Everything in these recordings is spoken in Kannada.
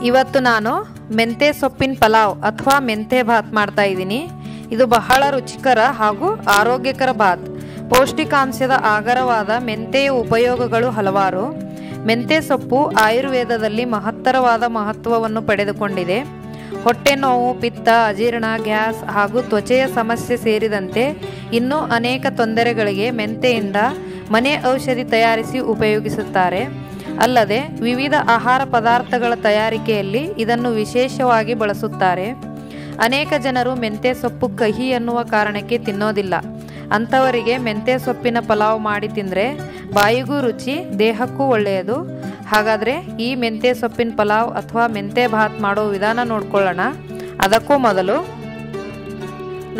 ಇವತ್ತು ನಾನು ಮೆಂತ್ಯ ಸೊಪ್ಪಿನ ಪಲಾವ್ ಅಥವಾ ಮೆಂತ್ಯ ಬಾತ್ ಮಾಡ್ತಾ ಇದ್ದೀನಿ. ಇದು ಬಹಳ ರುಚಿಕರ ಹಾಗೂ ಆರೋಗ್ಯಕರ ಬಾತ್. ಪೌಷ್ಟಿಕಾಂಶದ ಆಗರವಾದ ಮೆಂತ್ಯೆಯ ಉಪಯೋಗಗಳು ಹಲವಾರು. ಮೆಂತ್ಯ ಸೊಪ್ಪು ಆಯುರ್ವೇದದಲ್ಲಿ ಮಹತ್ತರವಾದ ಮಹತ್ವವನ್ನು ಪಡೆದುಕೊಂಡಿದೆ. ಹೊಟ್ಟೆ ನೋವು, ಪಿತ್ತ, ಅಜೀರ್ಣ, ಗ್ಯಾಸ್ ಹಾಗೂ ತ್ವಚೆಯ ಸಮಸ್ಯೆ ಸೇರಿದಂತೆ ಇನ್ನೂ ಅನೇಕ ತೊಂದರೆಗಳಿಗೆ ಮೆಂತ್ಯೆಯಿಂದ ಮನೆ ಔಷಧಿ ತಯಾರಿಸಿ ಉಪಯೋಗಿಸುತ್ತಾರೆ. ಅಲ್ಲದೆ ವಿವಿಧ ಆಹಾರ ಪದಾರ್ಥಗಳ ತಯಾರಿಕೆಯಲ್ಲಿ ಇದನ್ನು ವಿಶೇಷವಾಗಿ ಬಳಸುತ್ತಾರೆ. ಅನೇಕ ಜನರು ಮೆಂತ್ಯ ಸೊಪ್ಪು ಕಹಿ ಎನ್ನುವ ಕಾರಣಕ್ಕೆ ತಿನ್ನೋದಿಲ್ಲ. ಅಂಥವರಿಗೆ ಮೆಂತ್ಯ ಸೊಪ್ಪಿನ ಪಲಾವ್ ಮಾಡಿ ತಿಂದರೆ ಬಾಯಿಗೂ ರುಚಿ, ದೇಹಕ್ಕೂ ಒಳ್ಳೆಯದು. ಹಾಗಾದರೆ ಈ ಮೆಂತ್ಯ ಸೊಪ್ಪಿನ ಪಲಾವ್ ಅಥವಾ ಮೆಂತ್ಯ ಬಾತ್ ಮಾಡೋ ವಿಧಾನ ನೋಡ್ಕೊಳ್ಳೋಣ. ಅದಕ್ಕೂ ಮೊದಲು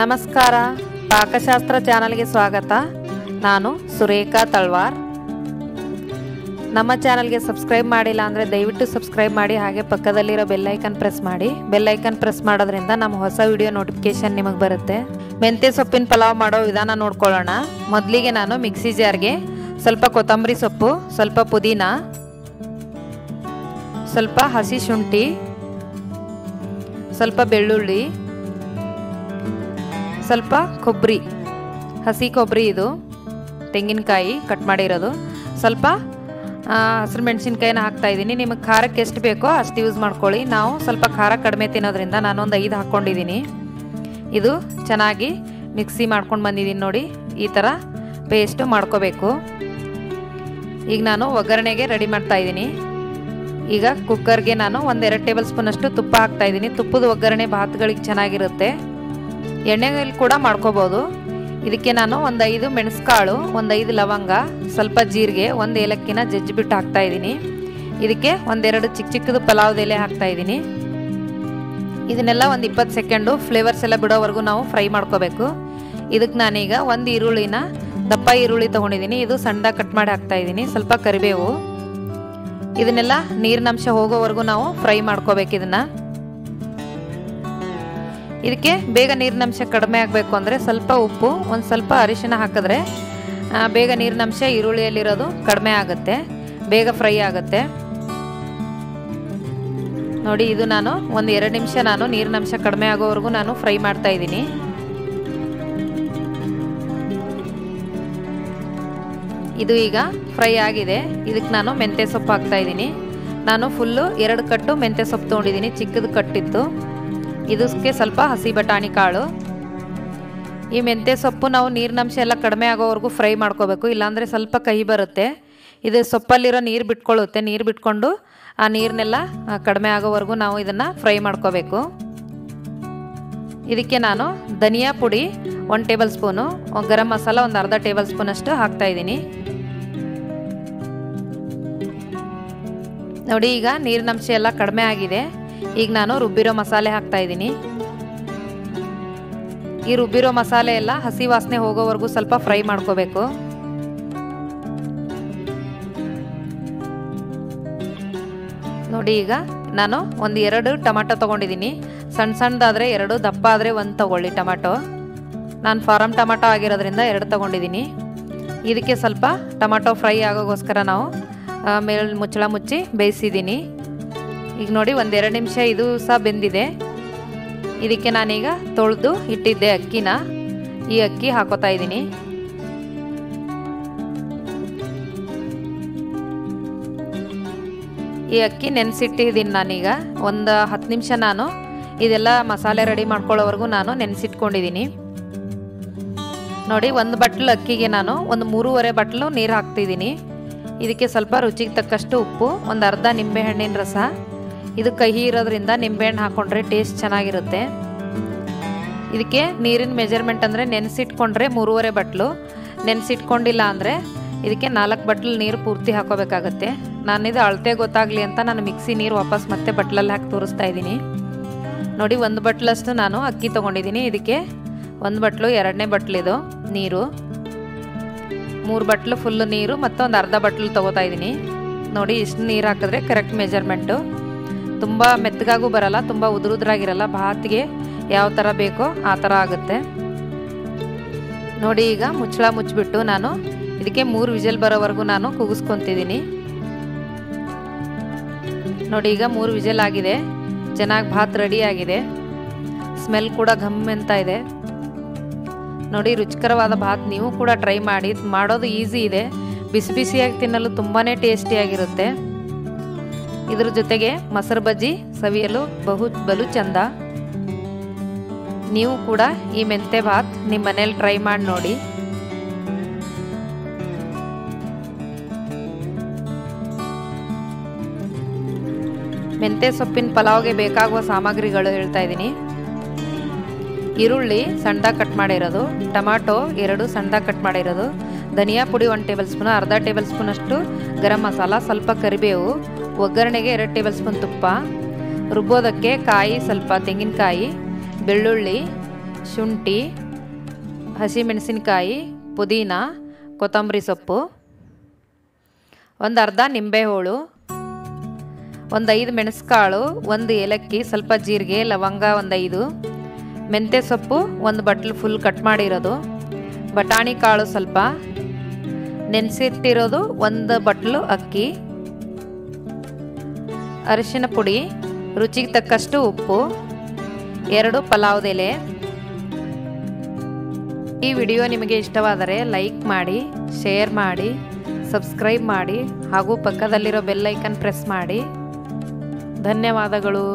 ನಮಸ್ಕಾರ, ಪಾಕಶಾಸ್ತ್ರ ಚಾನಲ್ಗೆ ಸ್ವಾಗತ. ನಾನು ಸುರೇಖಾ ತಳ್ವಾರ್. ನಮ್ಮ ಚಾನಲ್ಗೆ ಸಬ್ಸ್ಕ್ರೈಬ್ ಮಾಡಿಲ್ಲ ಅಂದರೆ ದಯವಿಟ್ಟು ಸಬ್ಸ್ಕ್ರೈಬ್ ಮಾಡಿ, ಹಾಗೆ ಪಕ್ಕದಲ್ಲಿರೋ ಬೆಲ್ಲೈಕನ್ ಪ್ರೆಸ್ ಮಾಡಿ. ಬೆಲ್ಲೈಕನ್ ಪ್ರೆಸ್ ಮಾಡೋದ್ರಿಂದ ನಮ್ಮ ಹೊಸ ವಿಡಿಯೋ ನೋಟಿಫಿಕೇಶನ್ ನಿಮಗೆ ಬರುತ್ತೆ. ಮೆಂತ್ಯ ಸೊಪ್ಪಿನ ಪಲಾವ್ ಮಾಡೋ ವಿಧಾನ ನೋಡ್ಕೊಳ್ಳೋಣ. ಮೊದಲಿಗೆ ನಾನು ಮಿಕ್ಸಿ ಜಾರ್ಗೆ ಸ್ವಲ್ಪ ಕೊತ್ತಂಬರಿ ಸೊಪ್ಪು, ಸ್ವಲ್ಪ ಪುದೀನ, ಸ್ವಲ್ಪ ಹಸಿ ಶುಂಠಿ, ಸ್ವಲ್ಪ ಬೆಳ್ಳುಳ್ಳಿ, ಸ್ವಲ್ಪ ಕೊಬ್ಬರಿ, ಹಸಿ ಕೊಬ್ಬರಿ, ಇದು ತೆಂಗಿನಕಾಯಿ ಕಟ್ ಮಾಡಿರೋದು, ಸ್ವಲ್ಪ ಹಸಿರು ಮೆಣಸಿನ್ಕಾಯಿನ ಹಾಕ್ತಾಯಿದ್ದೀನಿ. ನಿಮಗೆ ಖಾರಕ್ಕೆ ಎಷ್ಟು ಬೇಕೋ ಅಷ್ಟು ಯೂಸ್ ಮಾಡ್ಕೊಳ್ಳಿ. ನಾವು ಸ್ವಲ್ಪ ಖಾರ ಕಡಿಮೆ ತಿನ್ನೋದ್ರಿಂದ ನಾನು ಒಂದು 5 ಹಾಕ್ಕೊಂಡಿದ್ದೀನಿ. ಇದು ಚೆನ್ನಾಗಿ ಮಿಕ್ಸಿ ಮಾಡ್ಕೊಂಡು ಬಂದಿದ್ದೀನಿ ನೋಡಿ. ಈ ಥರ ಪೇಸ್ಟು ಮಾಡ್ಕೋಬೇಕು. ಈಗ ನಾನು ಒಗ್ಗರಣೆಗೆ ರೆಡಿ ಮಾಡ್ತಾಯಿದ್ದೀನಿ. ಈಗ ಕುಕ್ಕರ್ಗೆ ನಾನು 1-2 ಟೇಬಲ್ ಸ್ಪೂನಷ್ಟು ತುಪ್ಪ ಹಾಕ್ತಾಯಿದ್ದೀನಿ. ತುಪ್ಪದ ಒಗ್ಗರಣೆ ಭಾತ್ಗಳಿಗೆ ಚೆನ್ನಾಗಿರುತ್ತೆ. ಎಣ್ಣೆಯಲ್ಲಿ ಕೂಡ ಮಾಡ್ಕೋಬೋದು. ಇದಕ್ಕೆ ನಾನು 5 ಮೆಣಸುಕಾಳು, 5 ಲವಂಗ, ಸ್ವಲ್ಪ ಜೀರಿಗೆ, 1 ಏಲಕ್ಕಿನ ಜಜ್ಜಿಬಿಟ್ಟು ಹಾಕ್ತಾಯಿದ್ದೀನಿ. ಇದಕ್ಕೆ 1-2 ಚಿಕ್ಕದು ಪಲಾವ್ದ ಎಲೆ ಹಾಕ್ತಾಯಿದ್ದೀನಿ. ಇದನ್ನೆಲ್ಲ 20 ಸೆಕೆಂಡು ಫ್ಲೇವರ್ಸ್ ಎಲ್ಲ ಬಿಡೋವರೆಗೂ ನಾವು ಫ್ರೈ ಮಾಡ್ಕೋಬೇಕು. ಇದಕ್ಕೆ ನಾನೀಗ 1 ಈರುಳ್ಳಿನ, ದಪ್ಪ ಈರುಳ್ಳಿ ತೊಗೊಂಡಿದ್ದೀನಿ. ಇದು ಸಣ್ಣದಾಗಿ ಕಟ್ ಮಾಡಿ ಹಾಕ್ತಾಯಿದ್ದೀನಿ. ಸ್ವಲ್ಪ ಕರಿಬೇವು. ಇದನ್ನೆಲ್ಲ ನೀರಿನಂಶ ಹೋಗೋವರೆಗೂ ನಾವು ಫ್ರೈ ಮಾಡ್ಕೋಬೇಕು. ಇದಕ್ಕೆ ಬೇಗ ನೀರಿನಂಶ ಕಡಿಮೆ ಆಗಬೇಕು ಅಂದರೆ ಸ್ವಲ್ಪ ಉಪ್ಪು, ಒಂದು ಸ್ವಲ್ಪ ಅರಿಶಿನ ಹಾಕಿದ್ರೆ ಬೇಗ ನೀರಿನಂಶ ಈರುಳ್ಳಿಯಲ್ಲಿರೋದು ಕಡಿಮೆ ಆಗುತ್ತೆ, ಬೇಗ ಫ್ರೈ ಆಗುತ್ತೆ ನೋಡಿ. ಇದು ನಾನು 1-2 ನಿಮಿಷ ನಾನು ನೀರಿನಂಶ ಕಡಿಮೆ ಆಗೋವರೆಗೂ ನಾನು ಫ್ರೈ ಮಾಡ್ತಾ ಇದ್ದೀನಿ. ಇದು ಈಗ ಫ್ರೈ ಆಗಿದೆ. ಇದಕ್ಕೆ ನಾನು ಮೆಂತ್ಯ ಸೊಪ್ಪು ಹಾಕ್ತಾ ಇದ್ದೀನಿ. ನಾನು ಫುಲ್ಲು 2 ಕಟ್ಟು ಮೆಂತ್ಯ ಸೊಪ್ಪು ತೊಗೊಂಡಿದ್ದೀನಿ, ಚಿಕ್ಕದು ಕಟ್ಟಿತ್ತು. ಇದಕ್ಕೆ ಸ್ವಲ್ಪ ಹಸಿ ಬಟಾಣಿ ಕಾಳು. ಈ ಮೆಂತ್ಯ ಸೊಪ್ಪು ನಾವು ನೀರಿನಂಶ ಎಲ್ಲ ಕಡಿಮೆ ಆಗೋವರೆಗೂ ಫ್ರೈ ಮಾಡ್ಕೋಬೇಕು, ಇಲ್ಲಾಂದರೆ ಸ್ವಲ್ಪ ಕಹಿ ಬರುತ್ತೆ. ಇದು ಸೊಪ್ಪಲ್ಲಿರೋ ನೀರು ಬಿಟ್ಕೊಳ್ಳುತ್ತೆ. ನೀರು ಬಿಟ್ಕೊಂಡು ಆ ನೀರನ್ನೆಲ್ಲ ಕಡಿಮೆ ಆಗೋವರೆಗೂ ನಾವು ಇದನ್ನು ಫ್ರೈ ಮಾಡ್ಕೋಬೇಕು. ಇದಕ್ಕೆ ನಾನು ಧನಿಯಾ ಪುಡಿ 1 table spoon, garam masala 1/2 table ಸ್ಪೂನಷ್ಟು ಹಾಕ್ತಾಯಿದ್ದೀನಿ ನೋಡಿ. ಈಗ ನೀರಿನಂಶ ಎಲ್ಲ ಕಡಿಮೆ ಆಗಿದೆ. ಈಗ ನಾನು ರುಬ್ಬಿರೋ ಮಸಾಲೆ ಹಾಕ್ತಾಯಿದ್ದೀನಿ. ಈ ರುಬ್ಬಿರೋ ಮಸಾಲೆ ಎಲ್ಲ ಹಸಿ ವಾಸನೆ ಹೋಗೋವರೆಗೂ ಸ್ವಲ್ಪ ಫ್ರೈ ಮಾಡ್ಕೋಬೇಕು. ನೋಡಿ ಈಗ ನಾನು 1-2 ಟೊಮಾಟೊ ತೊಗೊಂಡಿದ್ದೀನಿ. ಸಣ್ಣದಾದರೆ 2, ದಪ್ಪ ಆದರೆ 1 ತೊಗೊಳ್ಳಿ ಟೊಮಾಟೊ. ನಾನು ಫಾರಮ್ ಟೊಮಾಟೊ ಆಗಿರೋದ್ರಿಂದ 2 ತೊಗೊಂಡಿದ್ದೀನಿ. ಇದಕ್ಕೆ ಸ್ವಲ್ಪ ಟೊಮಾಟೊ ಫ್ರೈ ಆಗೋಗೋಸ್ಕರ ನಾವು ಮೇಲೆ ಮುಚ್ಚಳ ಮುಚ್ಚಿ ಬೇಯಿಸಿದ್ದೀನಿ. ಈಗ ನೋಡಿ 1-2 ನಿಮಿಷ ಇದು ಸಹ ಬೆಂದಿದೆ. ಇದಕ್ಕೆ ನಾನೀಗ ತೊಳೆದು ಇಟ್ಟಿದ್ದೆ ಅಕ್ಕಿನ, ಈ ಅಕ್ಕಿ ಹಾಕೋತಾ ಇದ್ದೀನಿ. ಈ ಅಕ್ಕಿ ನೆನೆಸಿಟ್ಟಿದ್ದೀನಿ ನಾನೀಗ. 10 ನಿಮಿಷ ನಾನು ಇದೆಲ್ಲ ಮಸಾಲೆ ರೆಡಿ ಮಾಡ್ಕೊಳ್ಳೋವರೆಗೂ ನಾನು ನೆನೆಸಿಟ್ಕೊಂಡಿದ್ದೀನಿ ನೋಡಿ. 1 ಬಟ್ಲು ಅಕ್ಕಿಗೆ ನಾನು 3.5 ಬಟ್ಲು ನೀರು ಹಾಕ್ತಿದ್ದೀನಿ. ಇದಕ್ಕೆ ಸ್ವಲ್ಪ ರುಚಿಗೆ ತಕ್ಕಷ್ಟು ಉಪ್ಪು, 1/2 ನಿಂಬೆಹಣ್ಣಿನ ರಸ. ಇದು ಕಹಿ ಇರೋದ್ರಿಂದ ನಿಂಬೆಹಣ್ಣು ಹಾಕ್ಕೊಂಡ್ರೆ ಟೇಸ್ಟ್ ಚೆನ್ನಾಗಿರುತ್ತೆ. ಇದಕ್ಕೆ ನೀರಿನ ಮೆಜರ್ಮೆಂಟ್ ಅಂದರೆ ನೆನೆಸಿಟ್ಕೊಂಡ್ರೆ 3.5 ಬಟ್ಲು, ನೆನೆಸಿಟ್ಕೊಂಡಿಲ್ಲ ಅಂದರೆ ಇದಕ್ಕೆ 4 ಬಟ್ಲು ನೀರು ಪೂರ್ತಿ ಹಾಕೋಬೇಕಾಗತ್ತೆ. ನಾನಿದು ಅಳತೆ ಗೊತ್ತಾಗಲಿ ಅಂತ ನಾನು ಮಿಕ್ಸಿ ನೀರು ವಾಪಸ್ ಮತ್ತೆ ಬಟ್ಲಲ್ಲಿ ಹಾಕಿ ತೋರಿಸ್ತಾ ಇದ್ದೀನಿ ನೋಡಿ. 1 ಬಟ್ಲಷ್ಟು ನಾನು ಅಕ್ಕಿ ತೊಗೊಂಡಿದ್ದೀನಿ. ಇದಕ್ಕೆ 1 ಬಟ್ಲು, 2ನೇ ಬಟ್ಲಿದು ನೀರು, 3 ಬಟ್ಲು ಫುಲ್ಲು ನೀರು ಮತ್ತು 1/2 ಬಟ್ಲು ತೊಗೋತಾ ಇದ್ದೀನಿ ನೋಡಿ. ಇಷ್ಟು ನೀರು ಹಾಕಿದ್ರೆ ಕರೆಕ್ಟ್ ಮೆಜರ್ಮೆಂಟು. ತುಂಬ ಮೆತ್ತಗಾಗೂ ಬರಲ್ಲ, ತುಂಬ ಉದುರುದ್ರಾಗಿರಲ್ಲ. ಭಾತಿಗೆ ಯಾವ ಥರ ಬೇಕೋ ಆ ಥರ ಆಗುತ್ತೆ ನೋಡಿ. ಈಗ ಮುಚ್ಚಳ ಮುಚ್ಚಿಬಿಟ್ಟು ನಾನು ಇದಕ್ಕೆ 3 ವಿಜಿಲ್ ಬರೋವರೆಗೂ ನಾನು ಕೂಗಿಸ್ಕೊತಿದ್ದೀನಿ. ನೋಡಿ ಈಗ 3 ವಿಜಿಲ್ ಆಗಿದೆ. ಚೆನ್ನಾಗಿ ಭಾತ್ ರೆಡಿ ಆಗಿದೆ. ಸ್ಮೆಲ್ ಕೂಡ ಘಮ್ ಅಂತ ಇದೆ. ನೋಡಿ ರುಚಿಕರವಾದ ಭಾತ್ ನೀವು ಕೂಡ ಟ್ರೈ ಮಾಡಿ. ಮಾಡೋದು ಈಸಿ ಇದೆ. ಬಿಸಿ ಬಿಸಿಯಾಗಿ ತಿನ್ನಲು ತುಂಬಾ ಟೇಸ್ಟಿಯಾಗಿರುತ್ತೆ. ಇದ್ರ ಜೊತೆಗೆ ಮೊಸರು ಬಜ್ಜಿ ಸವಿಯಲು ಬಲು ಚಂದ. ನೀವು ಕೂಡ ಈ ಮೆಂತ್ಯ ಭಾತ್ ನಿಮ್ಮ ಮನೇಲಿ ಟ್ರೈ ಮಾಡಿ ನೋಡಿ. ಮೆಂತ್ಯ ಸೊಪ್ಪಿನ ಪಲಾವ್ಗೆ ಬೇಕಾಗುವ ಸಾಮಗ್ರಿಗಳು ಹೇಳ್ತಾ ಇದ್ದೀನಿ. ಈರುಳ್ಳಿ ಸಣ್ಣದಾಗಿ ಕಟ್ ಮಾಡಿರೋದು, ಟೊಮಾಟೊ 2 ಸಣ್ಣದಾಗಿ ಕಟ್ ಮಾಡಿರೋದು, ಧನಿಯಾ ಪುಡಿ 1 ಟೇಬಲ್ ಸ್ಪೂನ್, ಅರ್ಧ ಟೇಬಲ್ ಸ್ಪೂನ್ ಅಷ್ಟು ಗರಂ ಮಸಾಲ, ಸ್ವಲ್ಪ ಕರಿಬೇವು, ಒಗ್ಗರಣೆಗೆ 2 ಟೇಬಲ್ ಸ್ಪೂನ್ ತುಪ್ಪ, ರುಬ್ಬೋದಕ್ಕೆ ಕಾಯಿ, ಸ್ವಲ್ಪ ತೆಂಗಿನಕಾಯಿ, ಬೆಳ್ಳುಳ್ಳಿ, ಶುಂಠಿ, ಹಸಿಮೆಣಸಿನಕಾಯಿ, ಪುದೀನ, ಕೊತ್ತಂಬರಿ ಸೊಪ್ಪು, ಒಂದು ಅರ್ಧ ನಿಂಬೆಹೋಳು, ಒಂದು 5 ಮೆಣಸುಕಾಳು, 1 ಏಲಕ್ಕಿ, ಸ್ವಲ್ಪ ಜೀರಿಗೆ, ಲವಂಗ 5, ಮೆಂತ್ಯ ಸೊಪ್ಪು 1 ಬಟ್ಲು ಫುಲ್ ಕಟ್ ಮಾಡಿರೋದು, ಬಟಾಣಿ ಕಾಳು ಸ್ವಲ್ಪ, ನೆನೆಸಿಟ್ಟಿರೋದು 1 ಬಟ್ಲು ಅಕ್ಕಿ, ಅರಿಶಿನ ಪುಡಿ, ರುಚಿಗೆ ತಕ್ಕಷ್ಟು ಉಪ್ಪು, 2 ಪಲಾವ್ದ ಎಲೆ. ಈ ವಿಡಿಯೋ ನಿಮಗೆ ಇಷ್ಟವಾದರೆ ಲೈಕ್ ಮಾಡಿ, ಶೇರ್ ಮಾಡಿ, ಸಬ್ಸ್ಕ್ರೈಬ್ ಮಾಡಿ ಹಾಗೂ ಪಕ್ಕದಲ್ಲಿರೋ ಬೆಲ್ ಐಕನ್ ಪ್ರೆಸ್ ಮಾಡಿ. ಧನ್ಯವಾದಗಳು.